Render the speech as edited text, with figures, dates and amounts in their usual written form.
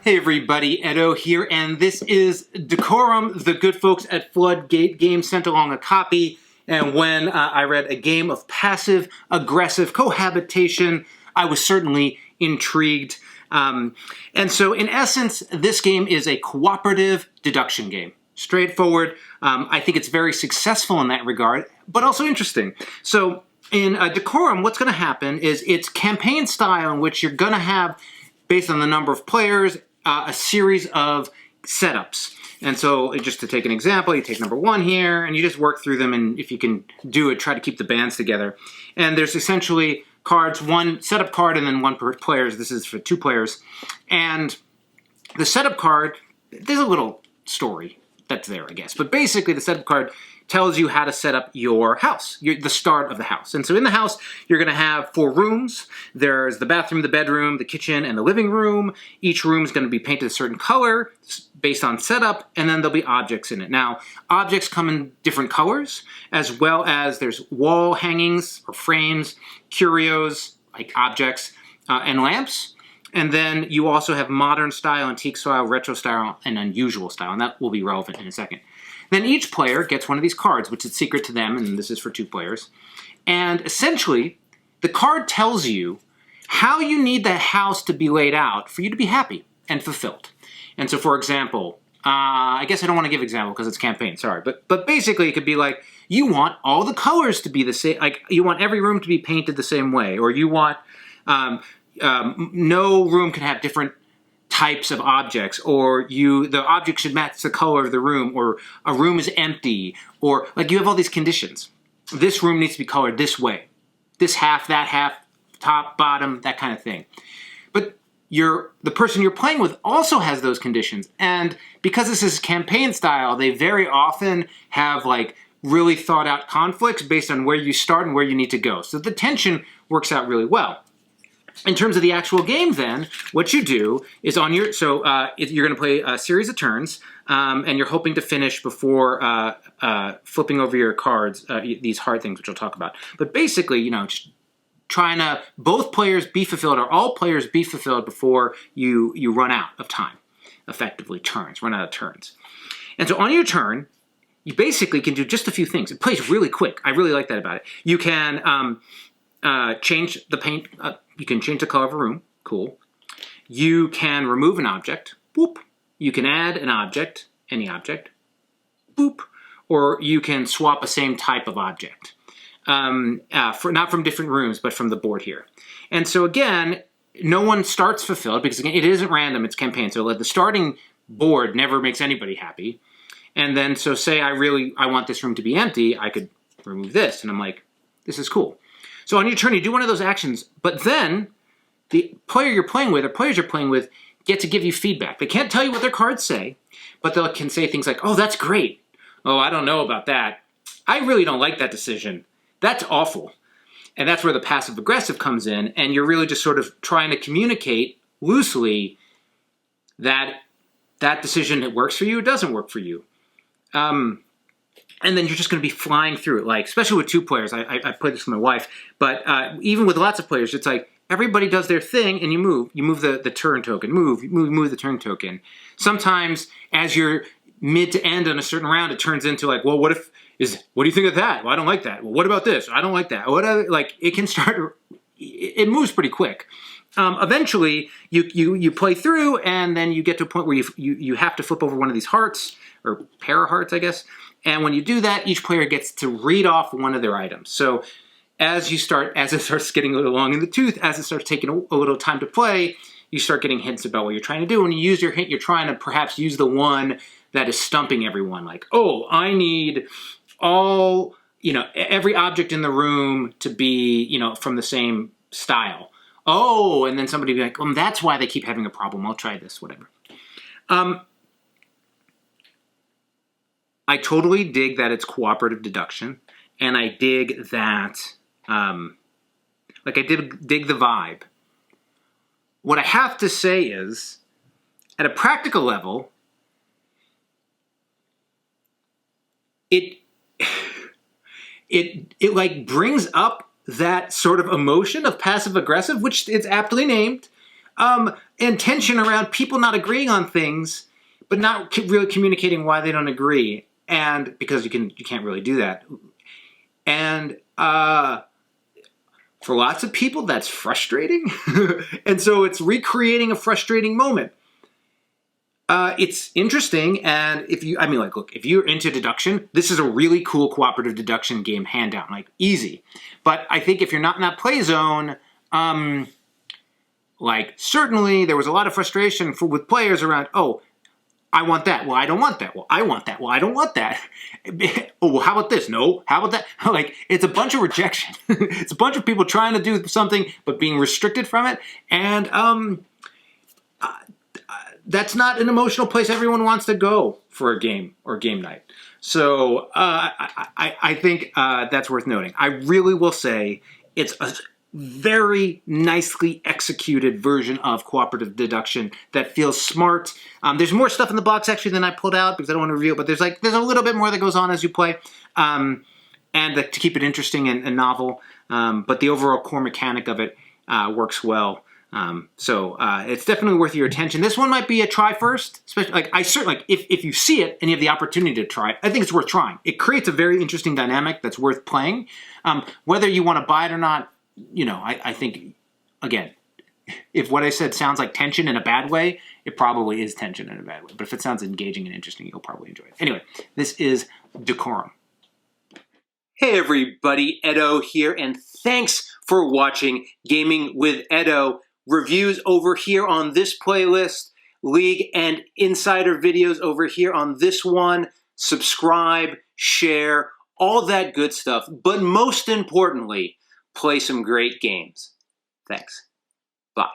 Hey everybody, Edo here, and this is Decorum. The good folks at Floodgate Games sent along a copy, and when I read a game of passive-aggressive cohabitation, I was certainly intrigued. And so, in essence, this game is a cooperative deduction game. Straightforward. I think it's very successful in that regard, but also interesting. So, in Décorum, what's going to happen is it's campaign style in which you're going to have, based on the number of players, a series of setups. And so just to take an example, you take number one here, and you just work through them, and if you can do it, try to keep the bands together. And there's essentially cards, one setup card and then one per player. This is for 2 players. And the setup card, there's a little story that's there, I guess. But basically, the setup card tells you how to set up your house, the start of the house. And so in the house, you're going to have 4 rooms. There's the bathroom, the bedroom, the kitchen, and the living room. Each room is going to be painted a certain color based on setup, and then there'll be objects in it. Now, objects come in different colors, as well as there's wall hangings or frames, curios, like objects, and lamps. And then you also have modern style, antique style, retro style, and unusual style, and that will be relevant in a second. Then each player gets one of these cards, which is secret to them, and this is for 2 players. And essentially, the card tells you how you need the house to be laid out for you to be happy and fulfilled. And so, for example, I guess I don't want to give example because it's campaign, sorry. But basically, it could be like, you want all the colors to be the same, like you want every room to be painted the same way, or you want no room can have different types of objects, or the object should match the color of the room, or a room is empty, or like you have all these conditions. This room needs to be colored this way. This half, that half, top, bottom, that kind of thing. But the person you're playing with also has those conditions. And because this is campaign style, they very often have like really thought out conflicts based on where you start and where you need to go. So the tension works out really well. In terms of the actual game, then, what you do is on your... So you're going to play a series of turns, and you're hoping to finish before flipping over your cards, these hard things, which I'll talk about. But basically, just trying to both players be fulfilled, or all players be fulfilled before you run out of time. Effectively, run out of turns. And so on your turn, you basically can do just a few things. It plays really quick. I really like that about it. You can change the paint... you can change the color of a room. Cool. You can remove an object. Boop. You can add an object. Any object. Boop. Or you can swap a same type of object. Not from different rooms, but from the board here. And so again, no one starts fulfilled because again, it isn't random. It's campaign. So the starting board never makes anybody happy. And then so say I want this room to be empty. I could remove this. And I'm like, this is cool. So on your turn, you do one of those actions, but then the player you're playing with, or players you're playing with, get to give you feedback. They can't tell you what their cards say, but they can say things like, oh, that's great. Oh, I don't know about that. I really don't like that decision. That's awful. And that's where the passive-aggressive comes in, and you're really just sort of trying to communicate loosely that that decision, it works for you, it doesn't work for you. And then you're just going to be flying through it, like, especially with 2 players. I played this with my wife, but even with lots of players, it's like everybody does their thing, and you move. You move the turn token. Move the turn token. Sometimes, as you're mid to end on a certain round, it turns into like, well, what do you think of that? Well, I don't like that. Well, what about this? I don't like that. Like it can start. It moves pretty quick. Eventually, you play through, and then you get to a point where you have to flip over one of these hearts, or pair of hearts, I guess. And when you do that, each player gets to read off one of their items. So as it starts getting a little long in the tooth, as it starts taking a little time to play, you start getting hints about what you're trying to do. When you use your hint, you're trying to perhaps use the one that is stumping everyone. Like, oh, I need every object in the room to be, from the same style. Oh, and then somebody will be like, that's why they keep having a problem. I'll try this, whatever. I totally dig that it's cooperative deduction, and I dig that, I dig the vibe. What I have to say is, at a practical level, it like brings up that sort of emotion of passive aggressive, which it's aptly named, and tension around people not agreeing on things, but not really communicating why they don't agree, and because you can't really do that. And for lots of people, that's frustrating, and so it's recreating a frustrating moment. It's interesting, and if you're into deduction, this is a really cool cooperative deduction game, hand down, like easy. But I think if you're not in that play zone, certainly there was a lot of frustration with players around, oh, I want that. Well, I don't want that. Well, I want that. Well, I don't want that. Oh, well, how about this? No, how about that? Like, it's a bunch of rejection. It's a bunch of people trying to do something, but being restricted from it. And that's not an emotional place everyone wants to go for a game or game night. So I think that's worth noting. I really will say it's a very nicely executed version of cooperative deduction that feels smart. There's more stuff in the box actually than I pulled out because I don't want to reveal, but there's a little bit more that goes on as you play, and to keep it interesting and novel. But the overall core mechanic of it works well. So it's definitely worth your attention. This one might be a try first, especially if you see it and you have the opportunity to try it, I think it's worth trying. It creates a very interesting dynamic that's worth playing. Whether you want to buy it or not, I think, again, if what I said sounds like tension in a bad way, it probably is tension in a bad way. But if it sounds engaging and interesting, you'll probably enjoy it. Anyway, this is Décorum. Hey everybody, Edo here, and thanks for watching Gaming with Edo. Reviews over here on this playlist, League and Insider videos over here on this one. Subscribe, share, all that good stuff. But most importantly, play some great games. Thanks. Bye.